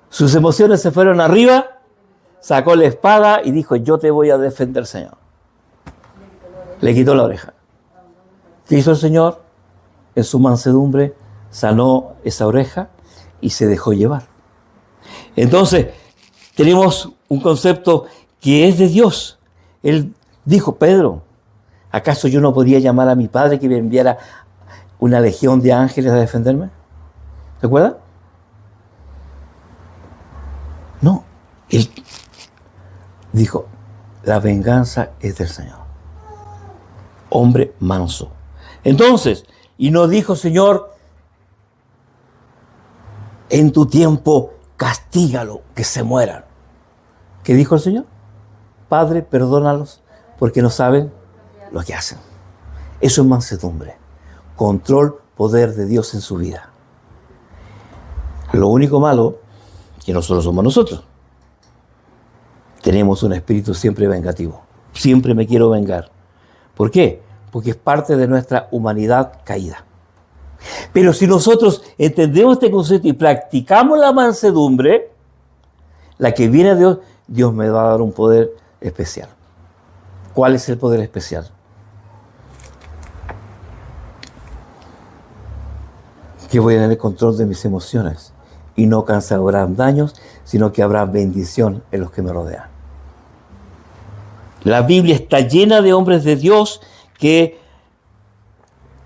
[SPEAKER 1] Sus emociones se fueron arriba, sacó la espada y dijo, yo te voy a defender, Señor. Le quitó la oreja. ¿Qué hizo el Señor? En su mansedumbre sanó esa oreja y se dejó llevar. Entonces, tenemos un concepto que es de Dios. Él dijo, Pedro, ¿acaso yo no podría llamar a mi Padre que me enviara una legión de ángeles a defenderme? ¿Se acuerdan? No, él dijo, la venganza es del Señor. Hombre manso. Entonces, y no dijo, Señor, en tu tiempo castígalo, que se mueran. ¿Qué dijo el Señor? Padre, perdónalos, porque no saben lo que hacen. Eso es mansedumbre. Control, poder de Dios en su vida. Lo único malo que nosotros somos nosotros. Tenemos un espíritu siempre vengativo. Siempre me quiero vengar. ¿Por qué? Porque es parte de nuestra humanidad caída. Pero si nosotros entendemos este concepto y practicamos la mansedumbre, la que viene de Dios, Dios me va a dar un poder especial. ¿Cuál es el poder especial? Que voy a tener control de mis emociones y no causarán daños, sino que habrá bendición en los que me rodean. La Biblia está llena de hombres de Dios que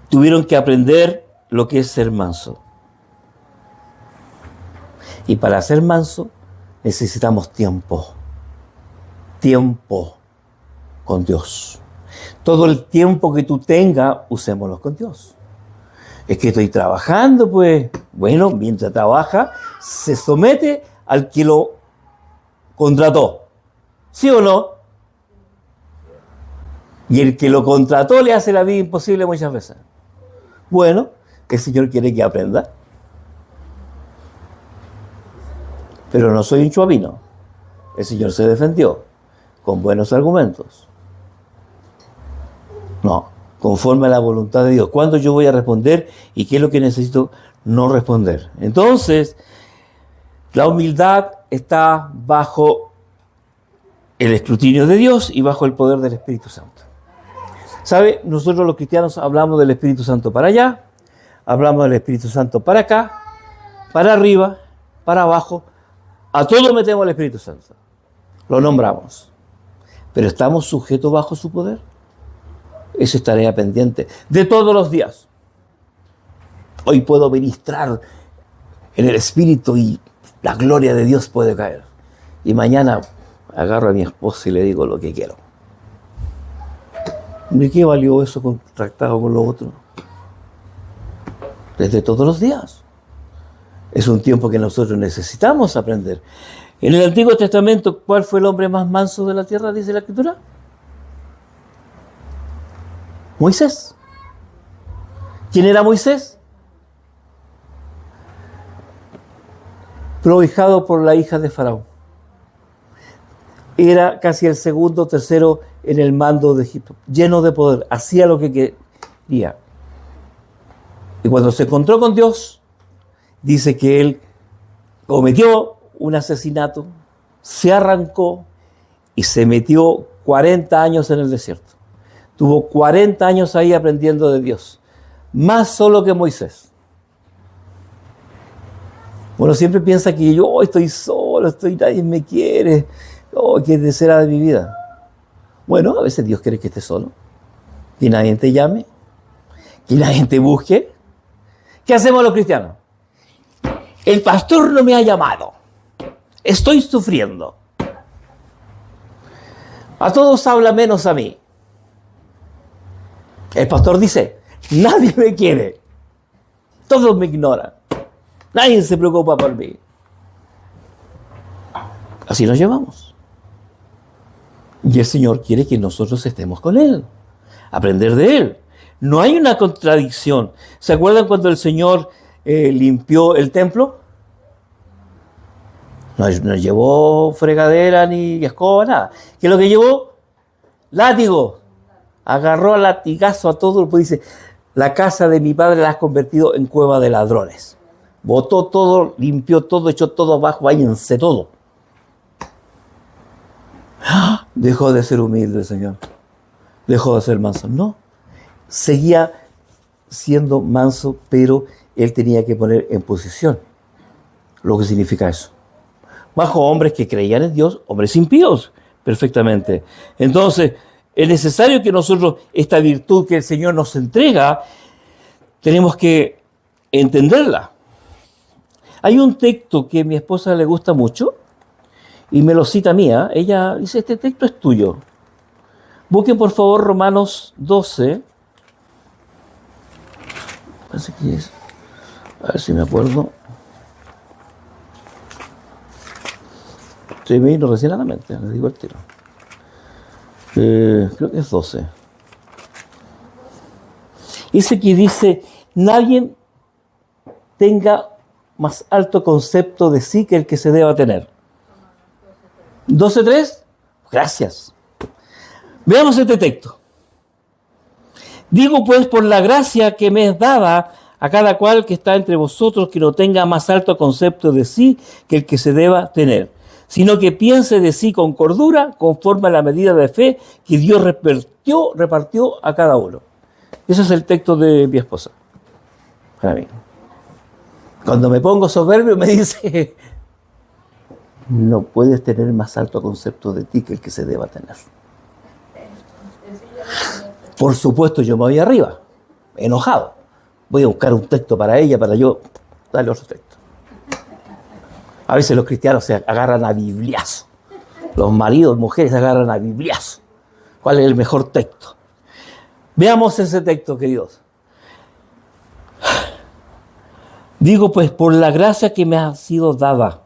[SPEAKER 1] tuvieron que aprender lo que es ser manso. Y para ser manso necesitamos tiempo. Tiempo con Dios. Todo el tiempo que tú tengas, usémoslo con Dios. Es que estoy trabajando, pues. Bueno, mientras trabaja, se somete al que lo contrató. ¿Sí o no? Y el que lo contrató le hace la vida imposible muchas veces. Bueno, el Señor quiere que aprenda. Pero no soy un chuapino. El Señor se defendió con buenos argumentos. No, conforme a la voluntad de Dios. ¿Cuándo yo voy a responder y qué es lo que necesito no responder? Entonces, la humildad está bajo el escrutinio de Dios y bajo el poder del Espíritu Santo. ¿Sabe? Nosotros los cristianos hablamos del Espíritu Santo para allá, hablamos del Espíritu Santo para acá, para arriba, para abajo. A todos metemos el Espíritu Santo. Lo nombramos. Pero ¿estamos sujetos bajo su poder? Eso es tarea pendiente de todos los días. Hoy puedo ministrar en el Espíritu y la gloria de Dios puede caer. Y mañana agarro a mi esposa y le digo lo que quiero. ¿De qué valió eso contrastado con lo otro? Desde todos los días. Es un tiempo que nosotros necesitamos aprender. En el Antiguo Testamento, ¿cuál fue el hombre más manso de la tierra, dice la Escritura? Moisés. ¿Quién era Moisés? Prohijado por la hija de Faraón. Era casi el segundo o tercero en el mando de Egipto, lleno de poder, hacía lo que quería. Y cuando se encontró con Dios, dice que él cometió un asesinato, se arrancó y se metió 40 años en el desierto. Tuvo 40 años ahí aprendiendo de Dios, más solo que Moisés. Uno siempre piensa que yo estoy solo, nadie me quiere, ¿qué será de mi vida? Bueno, a veces Dios quiere que estés solo, que nadie te llame, que nadie te busque. ¿Qué hacemos los cristianos? El pastor no me ha llamado, estoy sufriendo. A todos habla menos a mí. El pastor dice, nadie me quiere, todos me ignoran, nadie se preocupa por mí. Así nos llevamos. Y el Señor quiere que nosotros estemos con Él, aprender de Él. No hay una contradicción. ¿Se acuerdan cuando el Señor limpió el templo? No llevó fregadera ni escoba, nada. ¿Qué es lo que llevó? Látigo. Agarró a latigazo a todo. Pues dice, la casa de mi padre la has convertido en cueva de ladrones. Botó todo, limpió todo, echó todo abajo, váyanse todo. Dejó de ser humilde el Señor. Dejó de ser manso. No. Seguía siendo manso, pero él tenía que poner en posición lo que significa eso. Bajo hombres que creían en Dios, hombres impíos, perfectamente. Entonces, es necesario que nosotros, esta virtud que el Señor nos entrega, tenemos que entenderla. Hay un texto que a mi esposa le gusta mucho, y me lo cita mía. Ella dice, este texto es tuyo. Busquen por favor Romanos 12. Parece que es. A ver si me acuerdo. Se me vino recién a la mente, les digo el tiro. Creo que es 12. Ese que dice, nadie tenga más alto concepto de sí que el que se deba tener. 12:3. Gracias. Veamos este texto. Digo pues por la gracia que me es dada a cada cual que está entre vosotros que no tenga más alto concepto de sí que el que se deba tener, sino que piense de sí con cordura conforme a la medida de fe que Dios repartió a cada uno. Ese es el texto de mi esposa. Para mí. Cuando me pongo soberbio me dice, no puedes tener más alto concepto de ti que el que se deba tener. Por supuesto, yo me voy arriba, enojado. Voy a buscar un texto para ella, para yo darle otro texto. A veces los cristianos se agarran a bibliazo. Los maridos, mujeres se agarran a bibliazo. ¿Cuál es el mejor texto? Veamos ese texto, queridos. Digo pues, por la gracia que me ha sido dada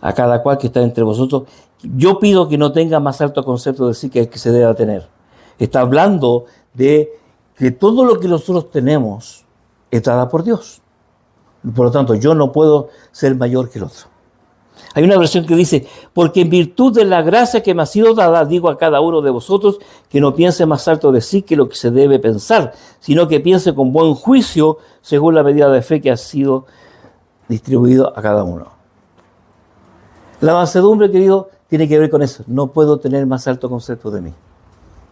[SPEAKER 1] a cada cual que está entre vosotros, yo pido que no tenga más alto concepto de sí que el que se deba tener. Está hablando de que todo lo que nosotros tenemos es dada por Dios. Por lo tanto, yo no puedo ser mayor que el otro. Hay una versión que dice, porque en virtud de la gracia que me ha sido dada, digo a cada uno de vosotros que no piense más alto de sí que lo que se debe pensar, sino que piense con buen juicio según la medida de fe que ha sido distribuido a cada uno. La mansedumbre, querido, tiene que ver con eso. No puedo tener más alto concepto de mí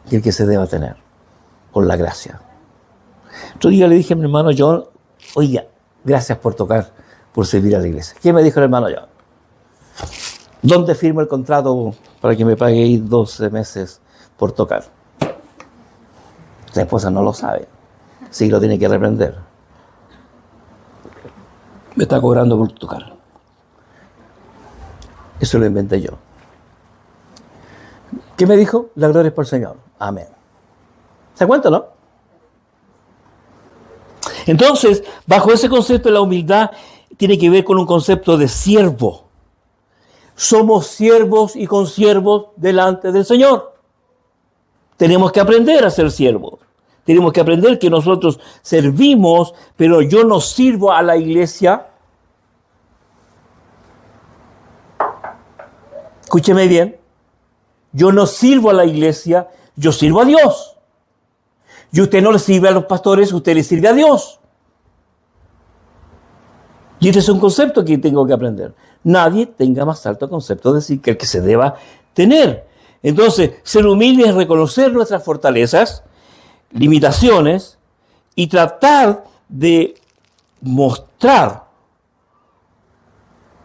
[SPEAKER 1] que el que se deba tener, por la gracia. Otro día le dije a mi hermano John, oiga, gracias por tocar, por servir a la iglesia. ¿Qué me dijo el hermano John? ¿Dónde firmo el contrato para que me pague 12 meses por tocar? La esposa no lo sabe. Sí, lo tiene que reprender. Me está cobrando por tocar. Eso lo inventé yo. ¿Qué me dijo? La gloria es por el Señor. Amén. ¿Se cuenta, no? Entonces, bajo ese concepto de la humildad, tiene que ver con un concepto de siervo. Somos siervos y consiervos delante del Señor. Tenemos que aprender a ser siervos. Tenemos que aprender que nosotros servimos, pero yo no sirvo a la iglesia. Escúcheme bien. Yo no sirvo a la iglesia, yo sirvo a Dios. Y usted no le sirve a los pastores, usted le sirve a Dios. Y este es un concepto que tengo que aprender. Nadie tenga más alto concepto de sí que el que se deba tener. Entonces, ser humilde es reconocer nuestras fortalezas, limitaciones y tratar de mostrar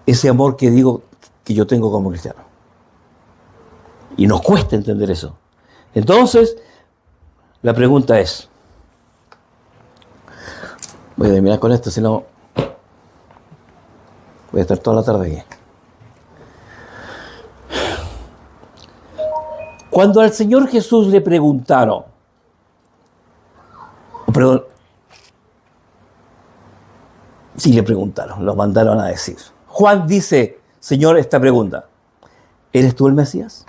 [SPEAKER 1] ese amor que digo que yo tengo como cristiano. Y nos cuesta entender eso. Entonces, la pregunta es, voy a terminar con esto, si no voy a estar toda la tarde aquí. Cuando al Señor Jesús le preguntaron, le preguntaron, lo mandaron a decir. Juan dice, Señor, esta pregunta, ¿eres tú el Mesías?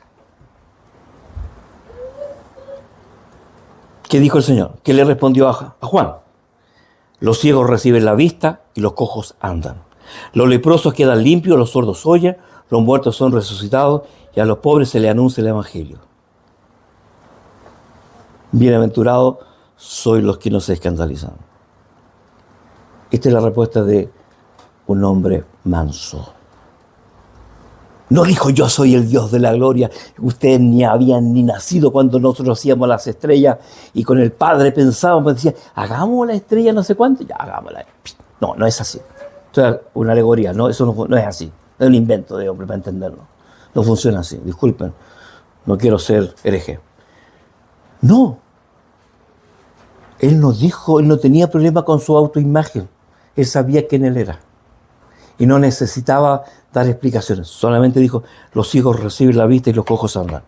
[SPEAKER 1] ¿Qué dijo el Señor? ¿Qué le respondió a Juan? Los ciegos reciben la vista y los cojos andan. Los leprosos quedan limpios, los sordos oyen, los muertos son resucitados y a los pobres se les anuncia el Evangelio. Bienaventurados sois los que no se escandalizan. Esta es la respuesta de un hombre manso. No dijo, yo soy el Dios de la gloria. Ustedes ni habían ni nacido cuando nosotros hacíamos las estrellas y con el Padre pensábamos, decía, hagamos la estrella no sé cuánto, ya hagámosla. No, no es así. Esto es una alegoría, no, eso no es así. Es un invento de hombre para entenderlo. No funciona así, disculpen. No quiero ser hereje. No. Él nos dijo, él no tenía problema con su autoimagen. Él sabía quién él era. Y no necesitaba dar explicaciones. Solamente dijo, los ciegos reciben la vista y los cojos andan.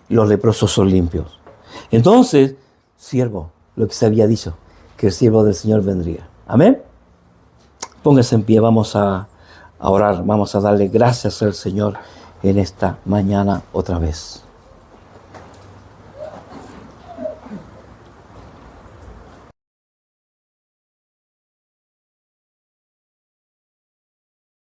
[SPEAKER 1] Y los leprosos son limpios. Entonces, siervo, lo que se había dicho, que el siervo del Señor vendría. Amén. Póngase en pie, vamos a orar, vamos a darle gracias al Señor en esta mañana otra vez.